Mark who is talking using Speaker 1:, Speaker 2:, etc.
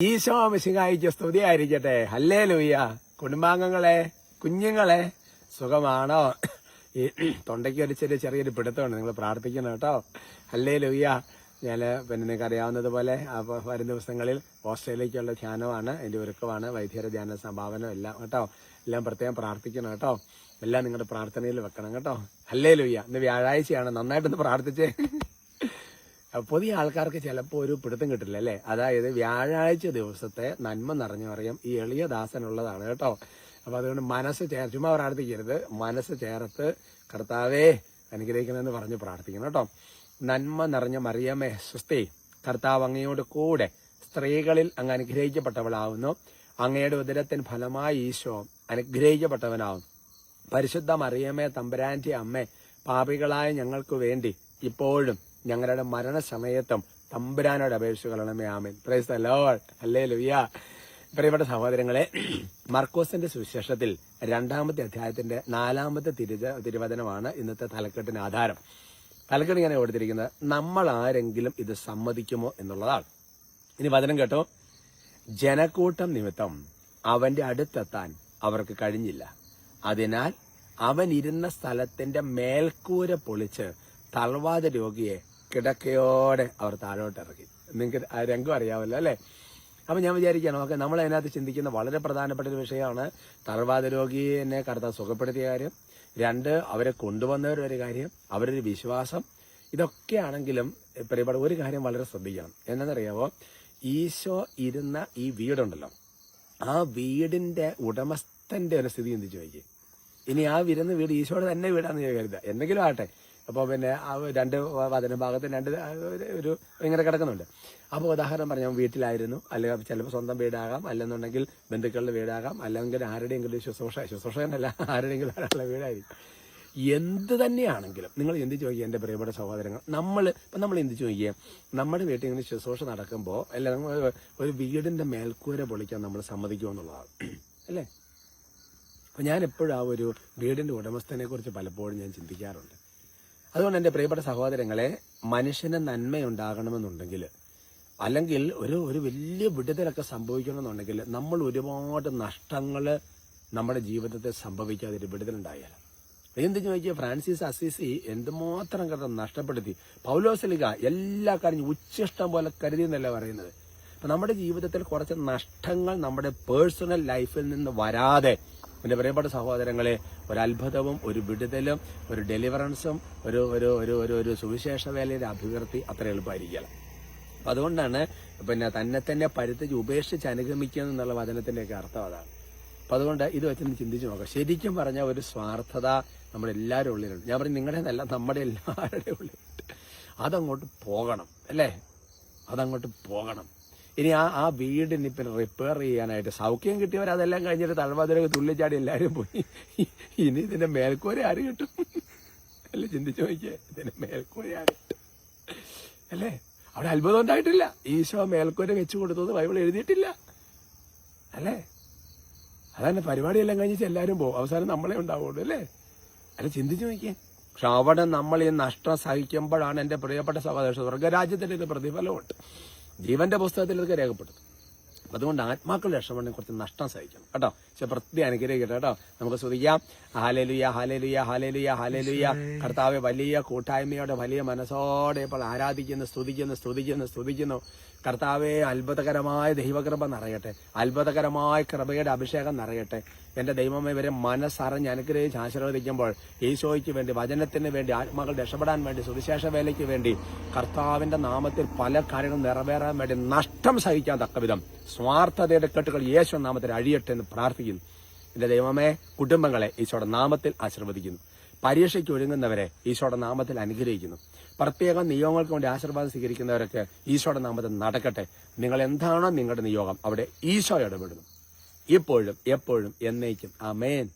Speaker 1: ഈശോ മിശിഹായിക്ക് സ്തുതിയായിരിക്കട്ടെ. ഹല്ലേലൂയ. കുടുംബാംഗങ്ങളെ, കുഞ്ഞുങ്ങളെ, സുഖമാണോ? ഈ തൊണ്ടയ്ക്ക് ഒരു ചെറിയൊരു പിടുത്തമുണ്ട്, നിങ്ങൾ പ്രാർത്ഥിക്കണം കേട്ടോ. ഹല്ലേലൂയ. ഞാൻ നിങ്ങൾക്ക് അറിയാവുന്നതുപോലെ വരും ദിവസങ്ങളിൽ ഓസ്ട്രേലിയക്കുള്ള ധ്യാനമാണ്, അതിൻ്റെ ഒരുക്കമാണ്, വൈദ്യര ധ്യാന സംഭാവന എല്ലാം കേട്ടോ. എല്ലാം പ്രത്യേകം പ്രാർത്ഥിക്കണം കേട്ടോ. എല്ലാം നിങ്ങളുടെ പ്രാർത്ഥനയിൽ വെക്കണം കേട്ടോ. ഹല്ലേലൂയ. ഇന്ന് വ്യാഴാഴ്ചയാണ്, നന്നായിട്ടൊന്ന് പ്രാർത്ഥിച്ചേ. പുതിയ ആൾക്കാർക്ക് ചിലപ്പോൾ ഒരു പിടുത്തം കിട്ടില്ല അല്ലേ? അതായത് വ്യാഴാഴ്ച ദിവസത്തെ നന്മ നിറഞ്ഞു പറയും ഈ എളിയ ദാസനുള്ളതാണ് കേട്ടോ. അപ്പൊ അതുകൊണ്ട് മനസ്സ് ചുമ്മാ പ്രാർത്ഥിക്കരുത്, മനസ്സ് ചേർത്ത് കർത്താവേ അനുഗ്രഹിക്കണമെന്ന് പറഞ്ഞ് പ്രാർത്ഥിക്കണം കേട്ടോ. നന്മ നിറഞ്ഞ മറിയമേ സ്വസ്തി, കർത്താവ് അങ്ങയോട് കൂടെ സ്ത്രീകളിൽ അങ്ങ് അനുഗ്രഹിക്കപ്പെട്ടവളാവുന്നു. അങ്ങയുടെ ഉദരത്തിന് ഫലമായി ഈശോ അനുഗ്രഹിക്കപ്പെട്ടവനാവും. പരിശുദ്ധ മറിയമേ തമ്പുരാന്റെ അമ്മേ, പാപികളായ ഞങ്ങൾക്ക് വേണ്ടി ഇപ്പോഴും ഞങ്ങളുടെ മരണസമയത്തും തമ്പുരാനോട് അപേക്ഷിച്ചുകൊള്ളണമേ. Amen. Praise the lord. Hallelujah. പ്രിയപ്പെട്ട സഹോദരങ്ങളെ, മർക്കോസിന്റെ സുവിശേഷത്തിൽ 2-ാമത്തെ അധ്യായത്തിന്റെ 4-ാമത്തെ തിരുവചനമാണ് ഇന്നത്തെ തലക്കെട്ടിന് ആധാരം. തലക്കെട്ട് ഇങ്ങനെ കൊടുത്തിരിക്കുന്നത്, നമ്മൾ ആരെങ്കിലും ഇത് സമ്മതിക്കുമോ എന്നുള്ളതാണ്. ഇനി വചനം കേട്ടോ. ജനക്കൂട്ടം നിമിത്തം അവന്റെ അടുത്തെത്താൻ അവർക്ക് കഴിഞ്ഞില്ല. അതിനാൽ അവൻ ഇരുന്ന സ്ഥലത്തിന്റെ മേൽക്കൂര പൊളിച്ച് തളർവാദ രോഗിയെ കിടക്കയോടെ അവർ താഴോട്ട് ഇറക്കി. നിങ്ങൾക്ക് ആ രംഗം അറിയാമല്ലോ അല്ലെ? അപ്പൊ ഞാൻ വിചാരിക്കുകയാണ്, ഓക്കെ, നമ്മൾ അതിനകത്ത് ചിന്തിക്കുന്ന വളരെ പ്രധാനപ്പെട്ട ഒരു വിഷയമാണ് തളർവാദ രോഗിയെ കർത്താവ് സുഖപ്പെടുത്തിയ കാര്യം, 2 അവരെ കൊണ്ടുവന്നവരൊരു കാര്യം, അവരൊരു വിശ്വാസം. ഇതൊക്കെയാണെങ്കിലും പ്രിയപ്പെട്ട ഒരു കാര്യം വളരെ ശ്രദ്ധിക്കണം. എന്താണെന്നറിയാമോ? ഈശോ ഇരുന്ന ഈ വീടുണ്ടല്ലോ, ആ വീടിന്റെ ഉടമസ്ഥന്റെ ഒരു സ്ഥിതി ചിന്തിച്ചു നോക്കി. ഇനി ആ വരുന്ന വീട് ഈശോയുടെ തന്നെ വീടാന്ന് കരുതുക, എന്തെങ്കിലും ആട്ടെ. അപ്പോൾ പിന്നെ ആ 2 ഭാഗത്ത് 2 ഒരു ഇങ്ങനെ കിടക്കുന്നുണ്ട്. അപ്പോൾ ഉദാഹരണം പറഞ്ഞാൽ വീട്ടിലായിരുന്നു, അല്ലെങ്കിൽ ചിലപ്പോൾ സ്വന്തം വീടാകാം, അല്ലെന്നുണ്ടെങ്കിൽ ബന്ധുക്കളുടെ വീടാകാം, അല്ലെങ്കിൽ ആരുടെയെങ്കിലും ശുശ്രൂഷകനല്ല ആരുടെയെങ്കിലും ഒരാളുടെ വീടായിരിക്കും. എന്ത് തന്നെയാണെങ്കിലും നിങ്ങൾ ചിന്തിച്ച് നോക്കിയാൽ എൻ്റെ പ്രിയപ്പെട്ട സഹോദരങ്ങൾ, നമ്മൾ ചിന്തിച്ച് നോക്കിയാൽ നമ്മുടെ വീട്ടിൽ ഇങ്ങനെ ശുശ്രൂഷ നടക്കുമ്പോൾ അല്ല, ഒരു വീടിന്റെ മേൽക്കൂര പൊളിക്കാൻ നമ്മൾ സമ്മതിക്കുമെന്നുള്ളതാണ് അല്ലേ? അപ്പം ഞാൻ എപ്പോഴും ആ ഒരു വീടിന്റെ ഉടമസ്ഥനെ കുറിച്ച് പലപ്പോഴും ഞാൻ ചിന്തിക്കാറുണ്ട്. അതുകൊണ്ട് എൻ്റെ പ്രിയപ്പെട്ട സഹോദരങ്ങളെ, മനുഷ്യന് നന്മയുണ്ടാകണമെന്നുണ്ടെങ്കിൽ, അല്ലെങ്കിൽ ഒരു വലിയ വിടുതലൊക്കെ സംഭവിക്കണമെന്നുണ്ടെങ്കിൽ, നമ്മൾ ഒരുപാട് നഷ്ടങ്ങൾ നമ്മുടെ ജീവിതത്തിൽ സംഭവിക്കാതെ ഒരു വിടുതലുണ്ടായാൽ. എന്ത് ചോദിക്കുക, ഫ്രാൻസിസ് അസീസി എന്തുമാത്രം കാരണം നഷ്ടപ്പെടുത്തി. പൗലോസ്ലീഹ എല്ലാ കാര്യം ഉച്ചിഷ്ടം പോലെ കരുതി എന്നല്ല പറയുന്നത്. അപ്പൊ നമ്മുടെ ജീവിതത്തിൽ കുറച്ച് നഷ്ടങ്ങൾ നമ്മുടെ പേഴ്സണൽ ലൈഫിൽ നിന്ന് വരാതെ, എന്റെ പ്രിയപ്പെട്ട സഹോദരങ്ങളെ, ഒരു അത്ഭുതവും ഒരു വിടുതലും ഒരു ഡെലിവറൻസും ഒരു ഒരു ഒരു ഒരു ഒരു സുവിശേഷ വേലയുടെ അഭിവൃദ്ധി അത്ര എളുപ്പമായിരിക്കില്ല. അപ്പൊ അതുകൊണ്ടാണ് തന്നെ പരുത്തിച്ച് ഉപേക്ഷിച്ച് അനുഗമിക്കുക എന്നുള്ള വചനത്തിന്റെയൊക്കെ അർത്ഥം അതാണ്. അപ്പൊ അതുകൊണ്ട് ഇത് വെച്ചൊന്ന് ചിന്തിച്ചു നോക്കാം. ശരിക്കും പറഞ്ഞ ഒരു സ്വാർത്ഥത നമ്മുടെ എല്ലാവരും ഉള്ളിലുണ്ട്. ഞാൻ പറയും നിങ്ങളുടെ നല്ല, നമ്മുടെ എല്ലാവരുടെ ഉള്ളിലുണ്ട്. അതങ്ങോട്ട് പോകണം അല്ലേ? അതങ്ങോട്ട് പോകണം. ഇനി ആ വീടിന് ഇപ്പം റിപ്പയർ ചെയ്യാനായിട്ട് സൗഖ്യം കിട്ടിയവർ അതെല്ലാം കഴിഞ്ഞിട്ട് തളർവാതിരൊക്കെ തുള്ളിച്ചാടി എല്ലാവരും പോയി. ഇനി ഇതിന്റെ മേൽക്കൂര ആര് കിട്ടും അല്ലേ? ചിന്തിച്ചു നോക്കിയേ, ഇതിന്റെ മേൽക്കൂര ആര് കിട്ടും അല്ലേ? അവിടെ അത്ഭുതം ഉണ്ടായിട്ടില്ല. ഈശോ മേൽക്കൂര വെച്ചു കൊടുത്തത് ബൈബിൾ എഴുതിയിട്ടില്ല അല്ലേ? അതന്നെ, പരിപാടിയെല്ലാം കഴിഞ്ഞിട്ട് എല്ലാവരും പോകും, അവസാനം നമ്മളെ ഉണ്ടാവുള്ളൂ അല്ലേ? അല്ല, ചിന്തിച്ചു നോക്കിയേ. പക്ഷെ അവിടെ നമ്മൾ ഈ നഷ്ടം സഹിക്കുമ്പോഴാണ് എൻ്റെ പ്രിയപ്പെട്ട സഹോദര, സ്വർഗരാജ്യത്തിന്റെ ഒരു പ്രതിഫലമുണ്ട്. ജീവന്റെ പുസ്തകത്തിൽ ഇതൊക്കെ രേഖപ്പെടുത്തും. അതുകൊണ്ട് ആത്മാക്കൾ രക്ഷപ്പെടണമെങ്കിൽ കുറച്ച് നഷ്ടം സഹിക്കണം കേട്ടോ. പക്ഷെ പ്രത്യേകം അനുഗ്രഹിക്കട്ടെ കേട്ടോ. നമുക്ക് സ്തുതിക്കാം. Hallelujah, hallelujah, hallelujah, hallelujah. കർത്താവെ വലിയ കൂട്ടായ്മയോടെ വലിയ മനസ്സോടെ ഇപ്പോൾ ആരാധിക്കുന്നു, സ്തുതിക്കുന്നു. കർത്താവെ അത്ഭുതകരമായ ദൈവകൃപ നിറയട്ടെ, അത്ഭുതകരമായ കൃപയുടെ അഭിഷേകം നിറയട്ടെ. എന്റെ ദൈവമേ, ഇവരെ മനസ്സറിഞ്ഞ് അനുഗ്രഹിച്ച് ആശീർവദിക്കുമ്പോൾ ഈശോയ്ക്ക് വേണ്ടി, വചനത്തിന് വേണ്ടി, ആത്മാക്കൾ രക്ഷപ്പെടാൻ വേണ്ടി, സുവിശേഷ വേലയ്ക്ക് വേണ്ടി, കർത്താവിന്റെ നാമത്തിൽ പല കാര്യങ്ങളും നിറവേറാൻ വേണ്ടി നഷ്ടം സഹിക്കാൻ തക്കവിധം സ്വാർത്ഥതയുടെ കെട്ടുകൾ യേശു നാമത്തിൽ അഴിയട്ടെ എന്ന് പ്രാർത്ഥിക്കുന്നു. എന്റെ ദൈവമേ, കുടുംബങ്ങളെ ഈശോയുടെ നാമത്തിൽ ആശീർവദിക്കുന്നു. പരീക്ഷയ്ക്ക് ഒരുങ്ങുന്നവരെ ഈശോയുടെ നാമത്തിൽ അനുഗ്രഹിക്കുന്നു. പ്രത്യേകം നിയോഗങ്ങൾക്ക് വേണ്ടി ആശീർവാദം സ്വീകരിക്കുന്നവരൊക്കെ ഈശോയുടെ നാമത്തിൽ നടക്കട്ടെ. നിങ്ങൾ എന്താണോ നിങ്ങളുടെ നിയോഗം, അവിടെ ഈശോ ഇടപെടുന്നു, ഇപ്പോഴും എപ്പോഴും എന്നേക്കും. ആമേൻ.